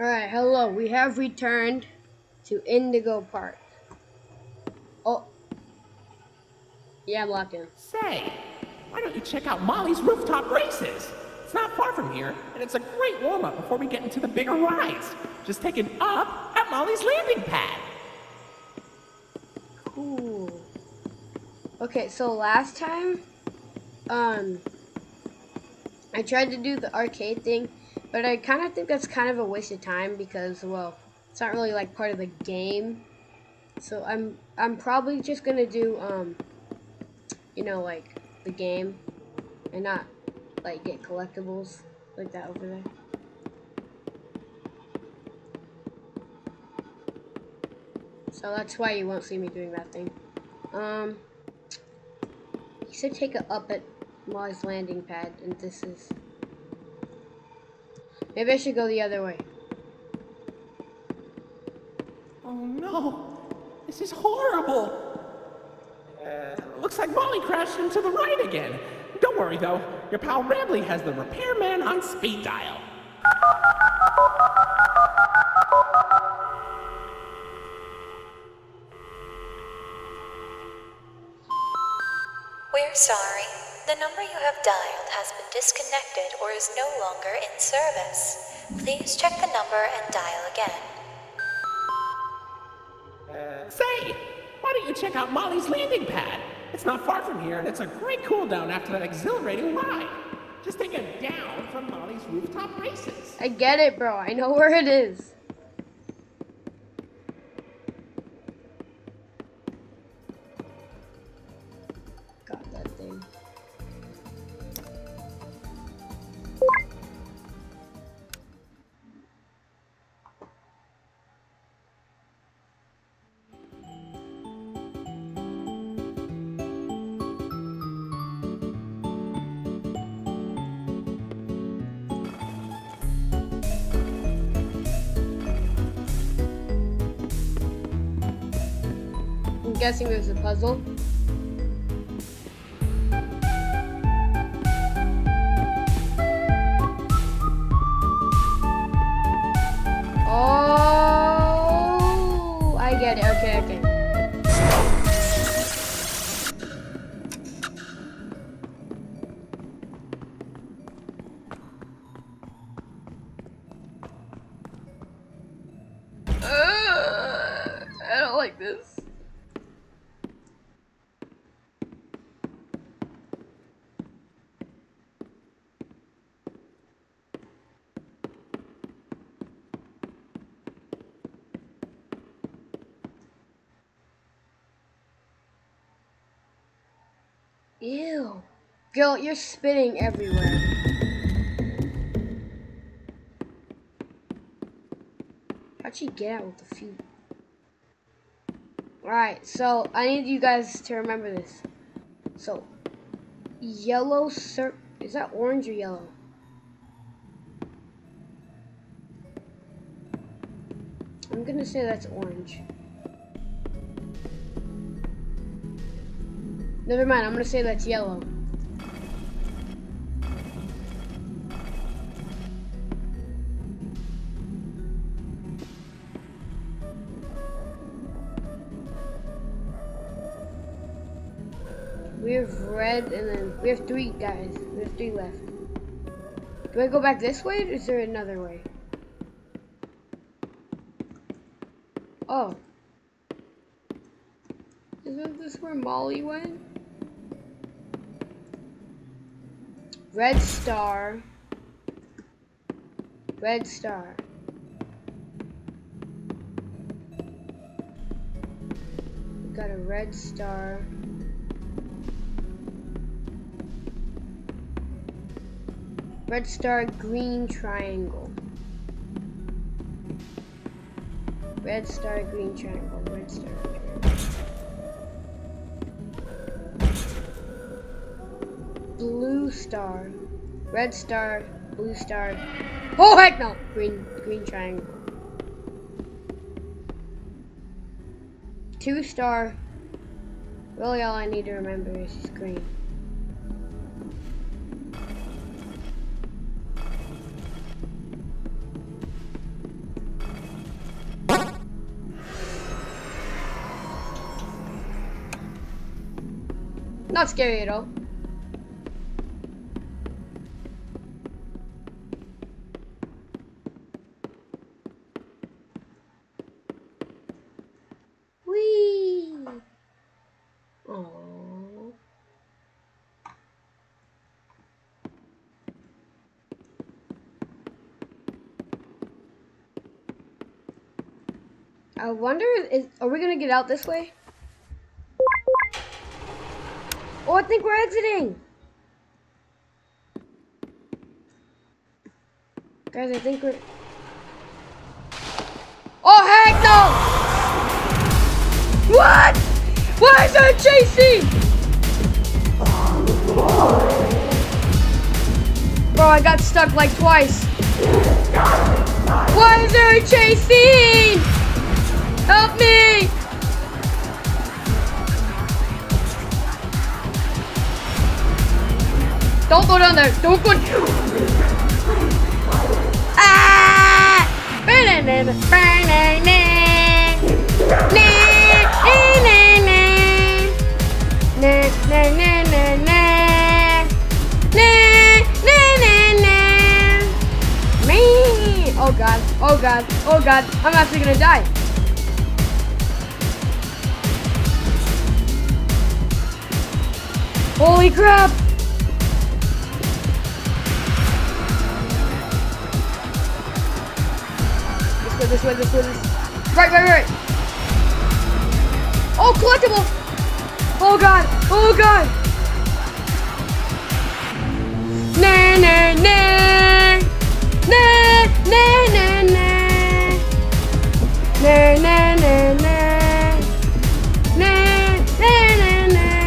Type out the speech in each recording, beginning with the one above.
Alright, hello. We have returned to Indigo Park. Oh, yeah, I'm locked in. Say, why don't you check out Molly's rooftop races? It's not far from here, and it's a great warm-up before we get into the bigger rides. Just take an up at Molly's landing pad. Cool. Okay, so last time, I tried to do the arcade thing, but I kind of think that's kind of a waste of time because, well, it's not really like part of the game. So I'm probably just gonna do like the game and not like get collectibles like that over there. So that's why you won't see me doing that thing. He said take a up at Molly's landing pad, and this is. Maybe I should go the other way. Oh no, this is horrible. Looks like Molly crashed into the ride again. Don't worry though, your pal Rambley has the repairman on speed dial. We're sorry. The number you have dialed has been disconnected or is no longer in service. Please check the number and dial again. Say, why don't you check out Molly's landing pad? It's not far from here, and it's a great cool down after that exhilarating ride. Just take a down from Molly's rooftop races. I get it, bro. I know where it is. Got that thing. I'm guessing there's a puzzle. Oh, I get it. Okay, okay. I don't like this. Ew. Girl, you're spitting everywhere. How'd she get out with the feet? Alright, so I need you guys to remember this. So, yellow is that orange or yellow? I'm gonna say that's orange. Never mind, I'm gonna say that's yellow. We have red, and then we have 3 guys. We have 3 left. Do I go back this way, or is there another way? Oh. Isn't this where Molly went? Red star. Red star. We got a red star. Red star, green triangle. Red star, green triangle. Red star, green triangle. Blue star. Red star, blue star. Oh heck no! Green triangle. 2 star. Really all I need to remember is just green. Not scary at all. Whee! Aww. I wonder, are we gonna get out this way? Oh, I think we're exiting. Guys, I think we're... Oh, heck no! What? Why is there chasing? Bro, I got stuck like twice. Why is there a chasing? Help me! Don't go down there. Don't go. Ah! Oh god, oh god, oh god, I'm actually gonna die. Holy crap! This way. Right. Oh, collectible! Oh god! Nah.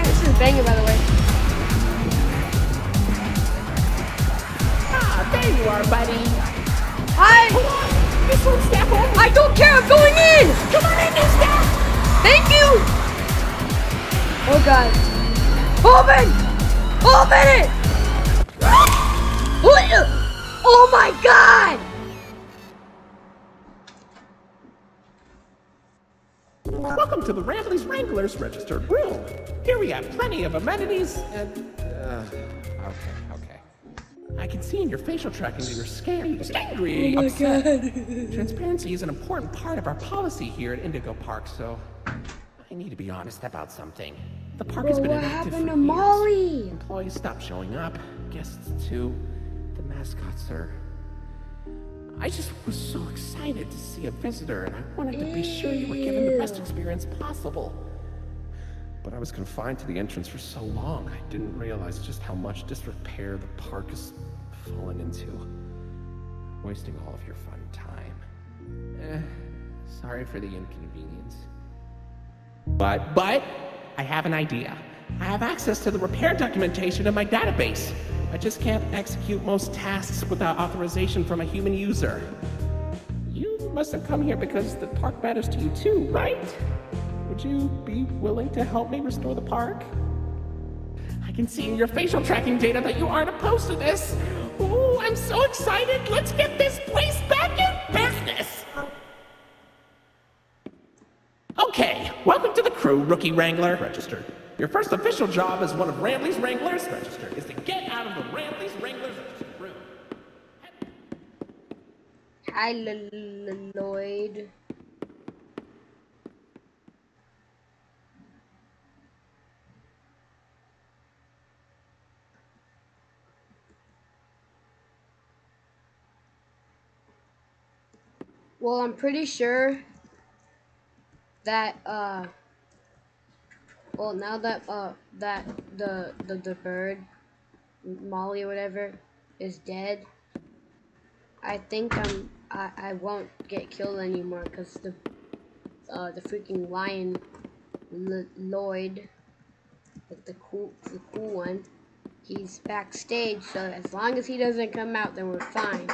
This is banging, by the way. Ah, there you are, buddy. This one's step over. I don't care, I'm going in! Come on in, new step. Thank you! Oh god. Open it! Oh my god! Welcome to the Rambley's Wranglers registered room. Here we have plenty of amenities and... Okay. I can see in your facial tracking that you're scared, angry, upset. Transparency is an important part of our policy here at Indigo Park, so I need to be honest about something. The park has been inactive for years. What happened to Molly? Employees stopped showing up, guests too. The mascots are... I just was so excited to see a visitor, and I wanted to be sure you were given the best experience possible. But I was confined to the entrance for so long, I didn't realize just how much disrepair the park has fallen into. Wasting all of your fun time. Sorry for the inconvenience. But, I have an idea. I have access to the repair documentation in my database. I just can't execute most tasks without authorization from a human user. You must have come here because the park matters to you too, right? Would you be willing to help me restore the park? I can see in your facial tracking data that you aren't opposed to this. Ooh, I'm so excited. Let's get this place back in business. Okay, welcome to the crew, Rookie Wrangler. Registered. Your first official job as one of Rambley's Wranglers, registered, is to get out of the Rambley's Wranglers registered room. Hi, Lloyd. Well, I'm pretty sure that well, now that that the bird, Molly or whatever, is dead, I think I won't get killed anymore because the freaking lion Lloyd, the cool one, he's backstage. So as long as he doesn't come out, then we're fine.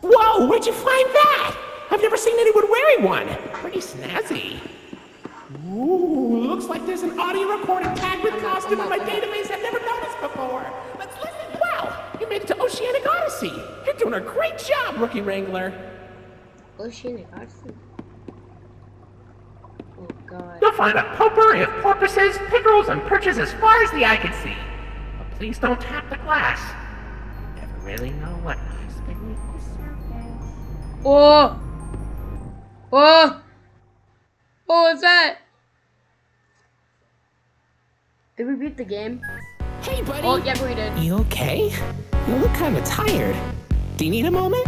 Whoa, where'd you find that? I've never seen anyone wearing one. Pretty snazzy. Ooh, looks like there's an audio recording tag with costume in my database I've never noticed before. Let's listen. Wow, you made it to Oceanic Odyssey. You're doing doing a great job, Rookie Wrangler. Oceanic Odyssey. Oh god. You'll find a poker and porpoises, pickerels, and perches as far as the eye can see. But please don't tap the glass. You never really know what lies beneath the surface. Oh! Oh! Oh, what's that? Did we beat the game? Hey, buddy. Oh, yep, we did. You okay? You look kind of tired. Do you need a moment?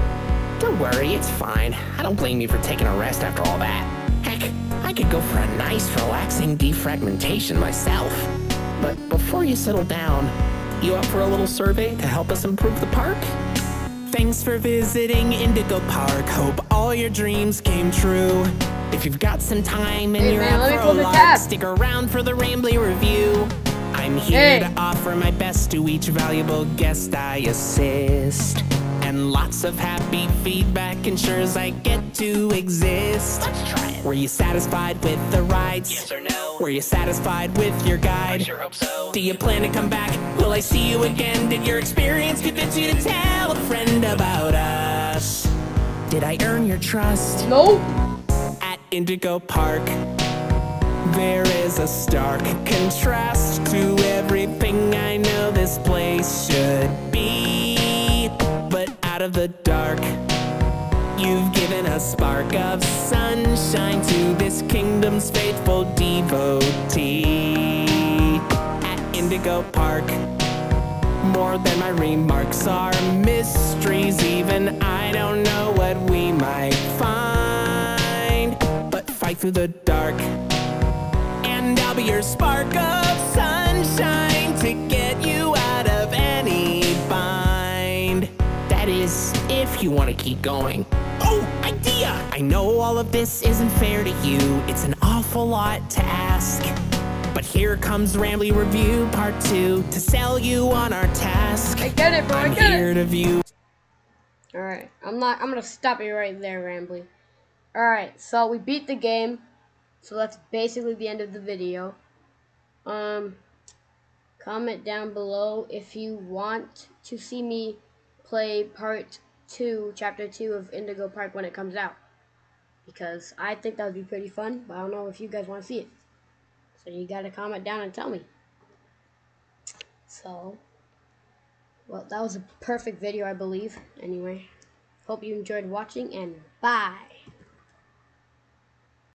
Don't worry, it's fine. I don't blame you for taking a rest after all that. Heck, I could go for a nice, relaxing defragmentation myself. But before you settle down, you up for a little survey to help us improve the park? Thanks for visiting Indigo Park. Hope all your dreams came true. If you've got some time and Hey, you're man, let me up for pull a the lark, tab. stick around for the Rambly review. I'm here Hey. to offer my best to each valuable guest I assist. And lots of happy feedback ensures I get to exist. Let's try it. Were you satisfied with the rides? Yes or no? Were you satisfied with your guide? I sure hope so. Do you plan to come back? Will I see you again? Did your experience convince you to tell a friend about us? Did I earn your trust? Nope. At Indigo Park, there is a stark contrast to everything I know this place should be. But out of the dark, you've given a spark of sunshine to this kingdom's faithful devotee. At Indigo Park, more than my remarks are mysteries. Even I don't know what we might find. But fight through the dark, and I'll be your spark of sunshine to get you out of any bind. That is, if you want to keep going. Oh, idea! I know all of this isn't fair to you. It's an awful lot to ask. But here comes Rambly Review Part 2 to sell you on our task. I get it, bro. I I'm get here it. to view. Alright, I'm gonna stop you right there, Rambly. Alright, so we beat the game. So that's basically the end of the video. Comment down below if you want to see me play part 2, chapter 2 of Indigo Park when it comes out. Because I think that would be pretty fun, but I don't know if you guys want to see it. So you gotta comment down and tell me. So, well, that was a perfect video, I believe. Anyway, hope you enjoyed watching, and bye.